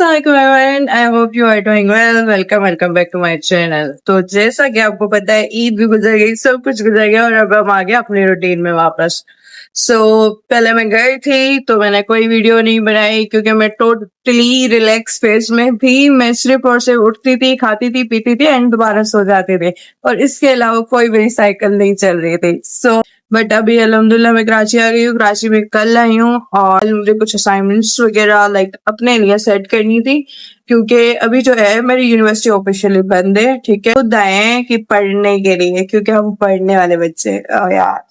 अस्सलाम everyone, I hope you are doing well. Welcome back to my channel. तो जैसा कि आपको पता है, ईद भी गुजर गई, सब कुछ गुजर गया और अब हम आ गए अपनी रूटीन में वापस। सो पहले मैं गई थी तो मैंने कोई वीडियो नहीं बनाई क्योंकि मैं टोटली रिलैक्स फेज में थी। मैं सिर्फ और सिर्फ उठती थी, खाती थी, पीती थी एंड दोबारा सो जाती थी और इसके अलावा कोई मेरी साइकिल नहीं चल रही थी। बट अभी अल्हम्दुलिल्लाह मैं कराची आ गई हूँ। कराची में कल आई हूँ और मुझे कुछ असाइनमेंट्स वगैरह लाइक अपने लिए सेट करनी थी क्योंकि अभी जो है मेरी यूनिवर्सिटी ऑफिशियली बंद है। ठीक है, खुद आए हैं कि पढ़ने के लिए, क्योंकि हम पढ़ने वाले बच्चे यार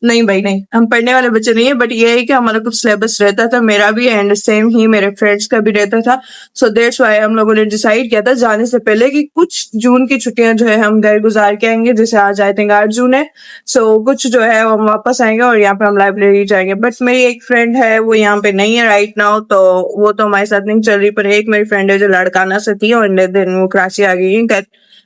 नहीं भाई नहीं, हम पढ़ने वाले बच्चे नहीं है। बट ये है कि हमारा कुछ सिलेबस रहता था, मेरा भी एंड सेम ही मेरे फ्रेंड्स का भी रहता था। सो दैट्स व्हाई हम लोगों ने डिसाइड किया था जाने से पहले कि कुछ जून की छुट्टियां जो है हम घर गुजार के आएंगे। जैसे आज आई थिंक 8 जून है, सो कुछ जो है हम वापस आएंगे और यहाँ पे हम लाइब्रेरी जाएंगे। बट मेरी एक फ्रेंड है, वो यहाँ पे नहीं है राइट नाउ, तो वो तो हमारे साथ नहीं चल रही। पर एक मेरी फ्रेंड है जो लड़काना से थी और दिन वो कराची आ गई है।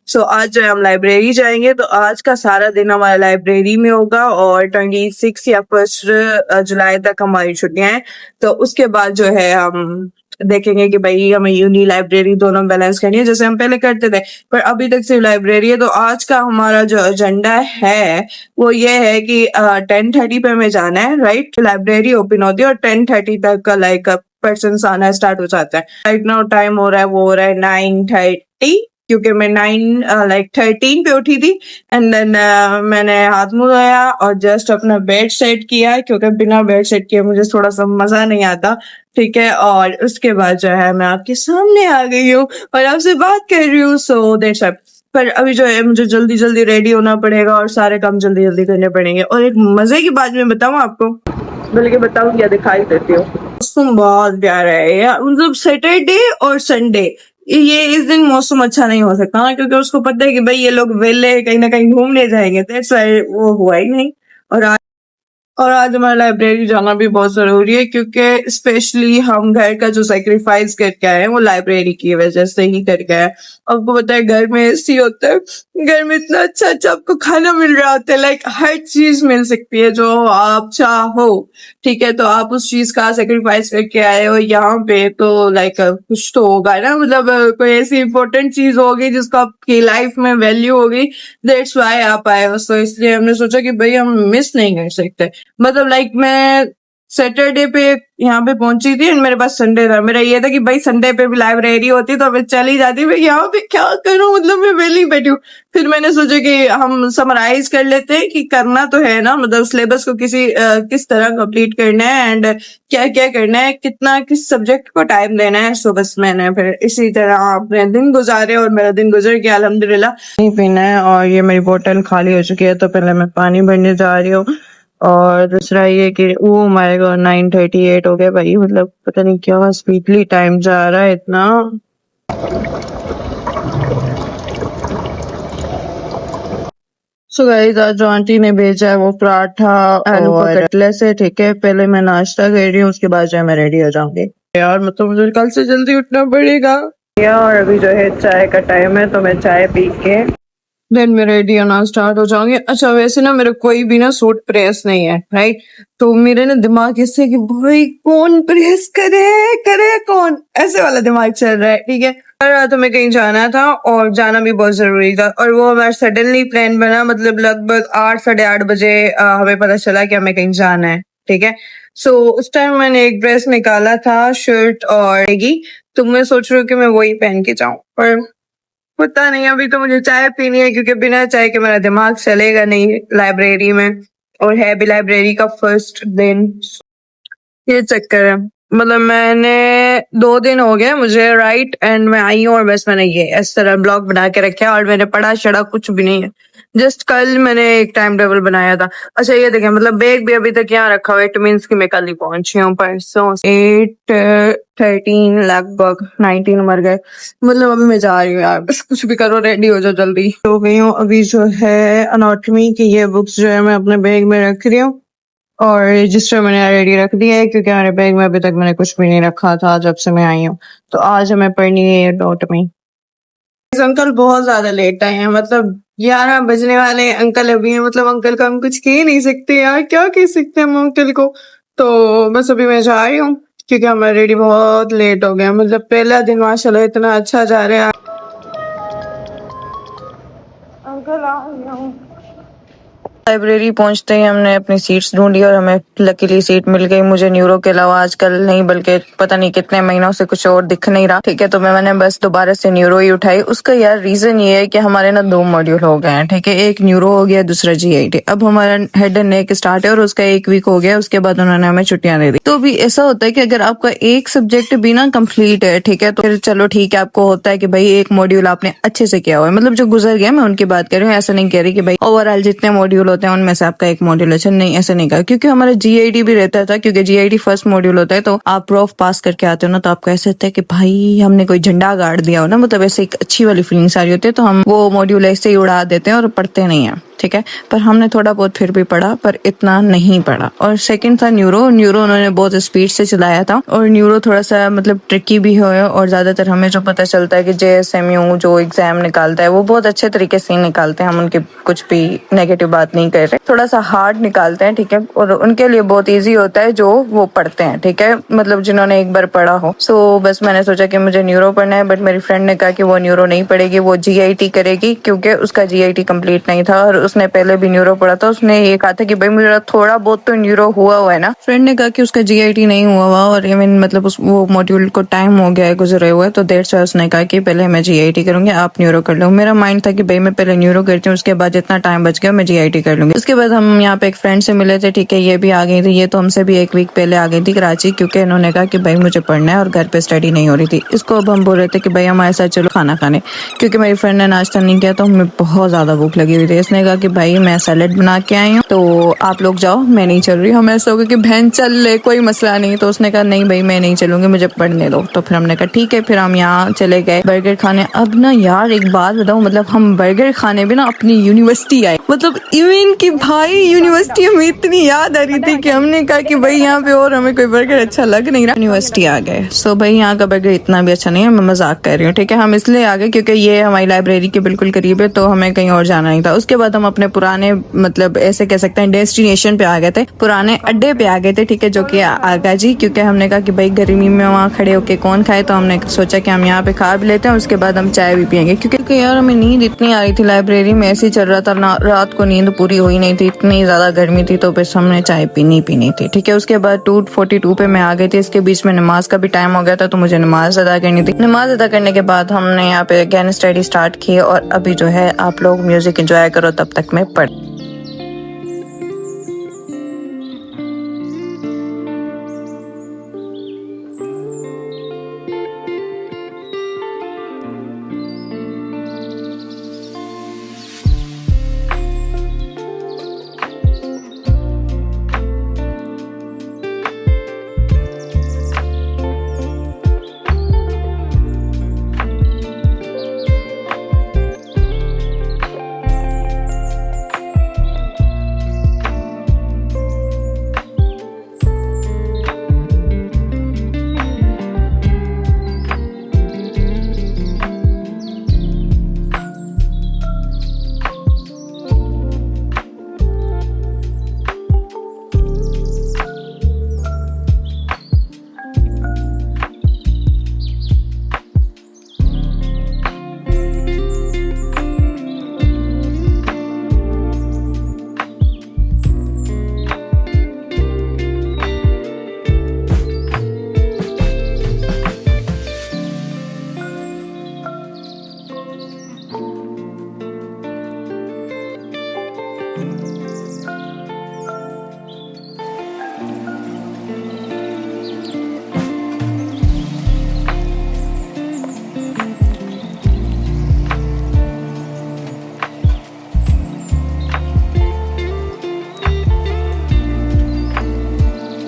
सो आज जो है हम लाइब्रेरी जाएंगे, तो आज का सारा दिन हमारा लाइब्रेरी में होगा और 26 या 1 जुलाई तक हमारी छुट्टियां हैं। तो उसके बाद जो है हम देखेंगे कि भाई हमें यूनी लाइब्रेरी दोनों बैलेंस करनी है जैसे हम पहले करते थे। पर अभी तक सिर्फ लाइब्रेरी है। तो आज का हमारा जो एजेंडा है वो ये है कि 10:30 पे हमें जाना है, राइट। लाइब्रेरी ओपन होती है और 10:30 तक का लाइक पर्सन आना स्टार्ट हो जाता है। राइट नाउ टाइम हो रहा है, वो हो रहा है 9:30, क्योंकि मैं 13 पे उठी थी एंड देन मैंने हाथ मुंह धोया और जस्ट अपना बेड सेट किया क्योंकि बिना बेड सेट किए मुझे थोड़ा सा मजा नहीं आता। ठीक है, और उसके बाद जो है मैं आपके सामने आ गई हूँ और आपसे बात कर रही हूँ। So that's it. पर अभी जो है मुझे जल्दी जल्दी रेडी होना पड़ेगा और सारे काम जल्दी जल्दी करने पड़ेंगे। और एक मजे की बात मैं बताऊँ आपको, बल्कि बताऊँ क्या, दिखाई देती हूँ। मौसम बहुत प्यारा है यार, मतलब सैटरडे और संडे ये इस दिन मौसम अच्छा नहीं हो सकता ना, क्योंकि उसको पता है कि भाई ये लोग वेले कहीं ना कहीं घूमने जाएंगे। दैट्स व्हाई वो हुआ ही नहीं। और आज हमारा लाइब्रेरी जाना भी बहुत जरूरी है क्योंकि स्पेशली हम घर का जो सेक्रीफाइस करके आए हैं वो लाइब्रेरी की वजह से ही करके आए। आपको पता है घर में एसी होता है, घर में इतना अच्छा अच्छा आपको खाना मिल रहा होता है, लाइक हर चीज मिल सकती है जो आप चाहो। ठीक है, तो आप उस चीज का सेक्रीफाइस करके आए हो यहाँ पे, तो लाइक कुछ तो होगा ना, मतलब कोई ऐसी इंपॉर्टेंट चीज होगी जिसको आपकी लाइफ में वैल्यू होगी। दैट्स व्हाई आप आए हो। तो इसलिए हमने सोचा कि भाई हम मिस नहीं कर सकते। मतलब लाइक मैं सैटरडे पे यहाँ पे पहुंची थी और मेरे पास संडे था। मेरा ये था कि भाई संडे पे भी लाइब्रेरी होती तो मैं चली जाती, मैं यहाँ पे क्या करूं, मतलब मैं वेली बैठी हूँ। फिर मैंने सोचा कि हम समराइज कर लेते हैं कि करना तो है ना, मतलब सिलेबस को किस तरह कंप्लीट करना है एंड क्या क्या करना है, कितना किस सब्जेक्ट को टाइम देना है। सो बस मैंने फिर इसी तरह अपने दिन गुजारे और मेरा दिन गुजर गया अल्हम्दुलिल्लाह। पानी पीना है और ये मेरी बोतल खाली हो चुकी है, तो पहले मैं पानी भरने जा रही हूँ। और दूसरा ये कि वो माय गॉड 9:38 हो गया भाई, मतलब पता नहीं क्या स्पीडली टाइम जा रहा है इतना। सो गाइस, आज जो आंटी ने भेजा है वो पराठा आलू का कटलेस है। ठीक है, पहले मैं नाश्ता कर रही हूँ, उसके बाद जो है मैं रेडी हो जाऊंगी। यार मतलब मुझे कल से जल्दी उठना पड़ेगा और अभी जो है चाय का टाइम है, तो मैं चाय पी के देन मैं रेडी होना स्टार्ट हो जाऊंगी। अच्छा वैसे ना मेरा कोई भी ना सूट प्रेस नहीं है, राइट। तो मेरे ना दिमाग इससे कि भाई कौन प्रेस करे कौन, ऐसे वाला दिमाग चल रहा है। ठीक है, तो मैं कहीं जाना था और जाना भी बहुत जरूरी था और वो हमारा सडनली प्लान बना। मतलब लगभग 8 साढ़े 8 बजे हमें पता चला कि हमें कहीं जाना है। ठीक है, सो उस टाइम मैंने एक ड्रेस निकाला था, शर्ट और लेगी, तो मैं सोच रही हूँ कि मैं वही पहन के जाऊं। पर पता नहीं, अभी तो मुझे चाय पीनी है क्योंकि बिना चाय के मेरा दिमाग चलेगा नहीं लाइब्रेरी में, और है भी लाइब्रेरी का फर्स्ट दिन। ये चक्कर है, मतलब मैंने 2 दिन हो गए मुझे, राइट, एंड मैं आई हूँ और बस मैंने ये इस तरह ब्लॉग बना के रखा है और मैंने पढ़ा शड़ा कुछ भी नहीं है। जस्ट कल मैंने एक टाइम टेबल बनाया था। अच्छा ये देखें, मतलब बैग भी अभी तक यहाँ रखा हुआ है, इट मीन्स कि मैं कल ही पहुंची हूँ। परसों 8:13 लगभग 19 मर गए। मतलब अभी मैं जा रही हूँ यार, बस कुछ भी करो, रेडी हो जाओ जल्दी। हो गई हूँ अभी जो है अनाटॉमी की ये बुक्स जो है मैं अपने बैग में रख रही हूँ और रजिस्टर मैंने रेडी रख दिया है क्योंकि मेरे बैग में अभी तक मैंने कुछ भी नहीं रखा था जब से मैं आई हूँ। तो आज हमें पढ़नी है एनाटॉमी। अंकल बहुत ज्यादा लेट आए हैं, मतलब 11 बजने वाले हैं, अंकल अभी हैं। मतलब अंकल को हम कुछ कह नहीं सकते यार, क्या कह सकते हैं हम अंकल को। तो बस अभी मैं जा रही हूँ क्योंकि हम ऑलरेडी बहुत लेट हो गए। मतलब पहला दिन माशाल्लाह इतना अच्छा जा रहा है। अंकल आ गया हूँ। लाइब्रेरी पहुंचते ही हमने अपनी सीट्स ढूंढी और हमें लकीली सीट मिल गई। मुझे न्यूरो के अलावा आजकल नहीं बल्कि पता नहीं कितने महीनों से कुछ और दिख नहीं रहा। ठीक है, तो मैंने बस दोबारा से न्यूरो ही उठाई। उसका यार रीजन ये है कि हमारे ना 2 मॉड्यूल हो गए हैं। ठीक है, एक न्यूरो हो गया, दूसरा जीआईटी। अब हमारा हेड एंड नेक स्टार्ट है और उसका 1 वीक हो गया। उसके बाद उन्होंने हमें छुट्टियां दे दी। तो भी ऐसा होता है कि अगर आपका एक सब्जेक्ट भी ना कंप्लीट है, ठीक है, तो फिर चलो ठीक है, आपको होता है कि भाई एक मॉड्यूल आपने अच्छे से किया हुआ है। मतलब जो गुजर गया मैं उनकी बात कर रही हूँ, ऐसा नहीं कह रही कि भाई ओवरऑल जितने मॉड्यूल होते हैं उनमें से आपका एक मॉड्यूल अच्छा नहीं, ऐसा नहीं कहा। क्योंकि हमारा जीआईटी भी रहता था, क्योंकि जीआईटी फर्स्ट मॉड्यूल होता है, तो आप प्रूफ पास करके आते हो ना, तो आपको ऐसे होता है कि भाई हमने कोई झंडा गाड़ दिया हो ना, मतलब ऐसे एक अच्छी वाली फीलिंग सारी होती है। तो हम वो मॉड्यूल ऐसे ही उड़ा देते हैं और पढ़ते नहीं है। ठीक है, पर हमने थोड़ा बहुत फिर भी पढ़ा, पर इतना नहीं पढ़ा। और सेकंड था न्यूरो उन्होंने बहुत स्पीड से चलाया था। और न्यूरो थोड़ा सा मतलब ट्रिकी भी है। और ज्यादातर हमें जो पता चलता है कि जेएसएमयू जो एग्जाम निकालता है वो बहुत अच्छे तरीके से निकालते हैं। हम उनके कुछ भी नेगेटिव बात नहीं कर रहे, थोड़ा सा हार्ड निकालते हैं। ठीक है, और उनके लिए बहुत ईजी होता है जो वो पढ़ते हैं। ठीक है, मतलब जिन्होंने एक बार पढ़ा हो। सो बस मैंने सोचा कि मुझे न्यूरो पढ़ना है, बट मेरी फ्रेंड ने कहा कि वो न्यूरो नहीं पढ़ेगी, वो जीआईटी करेगी, क्योंकि उसका जीआईटी कंप्लीट नहीं था और उसने पहले भी न्यूरो पढ़ा था। उसने ये कहा था कि भाई मुझे थोड़ा बहुत तो न्यूरो हुआ है ना। फ्रेंड ने कहा कि उसका जीआईटी नहीं हुआ और इवन मतलब वो मॉड्यूल को टाइम हो गया है गुजरे हुए, तो दैट्स व्हाई उसने कहा कि पहले मैं जीआईटी करूंगी, आप न्यूरो कर लो। मेरा माइंड था कि भाई मैं पहले न्यूरो करती हूँ, उसके बाद जितना टाइम बच गया मैं जीआईटी कर लूंगी। उसके बाद हम यहाँ पे एक फ्रेंड से मिले थे। ठीक है, ये भी आ गई थी। ये तो हमसे भी 1 वीक पहले आ गई थी कराची, क्योंकि इन्होंने कहा कि भाई मुझे पढ़ना है और घर पे स्टडी नहीं हो रही थी। इसको अब हम बोल रहे थे कि भाई हमारे साथ चलो खाना खाने, क्योंकि मेरी फ्रेंड ने नाश्ता नहीं किया तो हमें बहुत ज्यादा भूख लगी हुई थी। इसने कहा कि भाई मैं सैलेड बना के आई हूँ, तो आप लोग जाओ, मैं नहीं चल रही। हम ऐसा हो गया कि बहन चल ले, कोई मसला नहीं। तो उसने कहा नहीं भाई मैं नहीं चलूंगी, मुझे पढ़ने दो। तो फिर हमने कहा ठीक है, फिर हम यहाँ चले गए बर्गर खाने। अब ना यार एक बात बताऊं, मतलब हम बर्गर खाने भी ना अपनी यूनिवर्सिटी आए। मतलब इवन की भाई यूनिवर्सिटी हमें इतनी याद आ रही थी कि हमने कहा कि भाई यहाँ पे और हमें कोई बर्गर अच्छा लग नहीं रहा, यूनिवर्सिटी आ गए। सो भाई यहाँ का बर्गर इतना भी अच्छा नहीं है, मैं मजाक कर रही हूँ। ठीक है, हम इसलिए आ गए क्योंकि ये हमारी लाइब्रेरी के बिल्कुल करीब है, तो हमें कहीं और जाना नहीं था। उसके बाद हम अपने पुराने मतलब ऐसे कह सकते हैं डेस्टिनेशन पे आ गए थे, पुराने अड्डे पे आ गए थे। ठीक है, जो कि आगा जी, क्योंकि हमने कहा कि भाई गर्मी में वहाँ खड़े होके कौन खाए, तो हमने सोचा कि हम यहाँ पे खा भी लेते हैं, उसके बाद हम चाय भी पियेंगे। क्योंकि यार हमें नींद इतनी आ रही थी, लाइब्रेरी में ऐसे ही चल रहा था ना, रात को नींद पूरी हुई नहीं थी, इतनी ज्यादा गर्मी थी, तो बस हमने चाय पीनी थी। ठीक है, उसके बाद 2:42 पे मैं आ गई थी। इसके बीच में नमाज का भी टाइम हो गया था, तो मुझे नमाज अदा करनी थी। नमाज अदा करने के बाद हमने यहाँ पे अगेन स्टडी स्टार्ट की। और अभी जो है आप लोग म्यूजिक एंजॉय करो, तब तक मैं पढ़।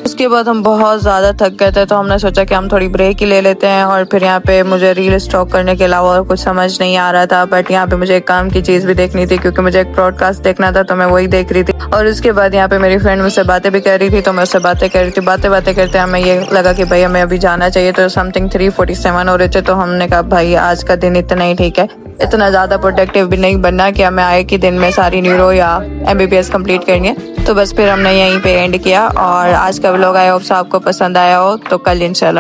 उसके बाद हम बहुत ज़्यादा थक गए थे, तो हमने सोचा कि हम थोड़ी ब्रेक ही ले लेते हैं। और फिर यहाँ पे मुझे रील स्टॉक करने के अलावा और कुछ समझ नहीं आ रहा था, बट यहाँ पे मुझे एक काम की चीज़ भी देखनी थी, क्योंकि मुझे एक ब्रॉडकास्ट देखना था, तो मैं वही देख रही थी। और उसके बाद यहाँ पे मेरी फ्रेंड मुझसे बातें भी कर रही थी, तो मैं उससे बातें कर रही थी। बातें करते हमें ये लगा कि भाई हमें अभी जाना चाहिए, तो समथिंग 3:47 हो रहे थे। तो हमने कहा भाई आज का दिन इतना ही ठीक है, इतना ज़्यादा प्रोडक्टिव भी नहीं बनना कि हमें आए कि दिन में सारी न्यूरो या MBBS कंप्लीट करनी है। तो बस फिर हमने यहीं पे एंड किया और आज का व्लॉग आई होप आपको पसंद आया हो। तो कल इंशाल्लाह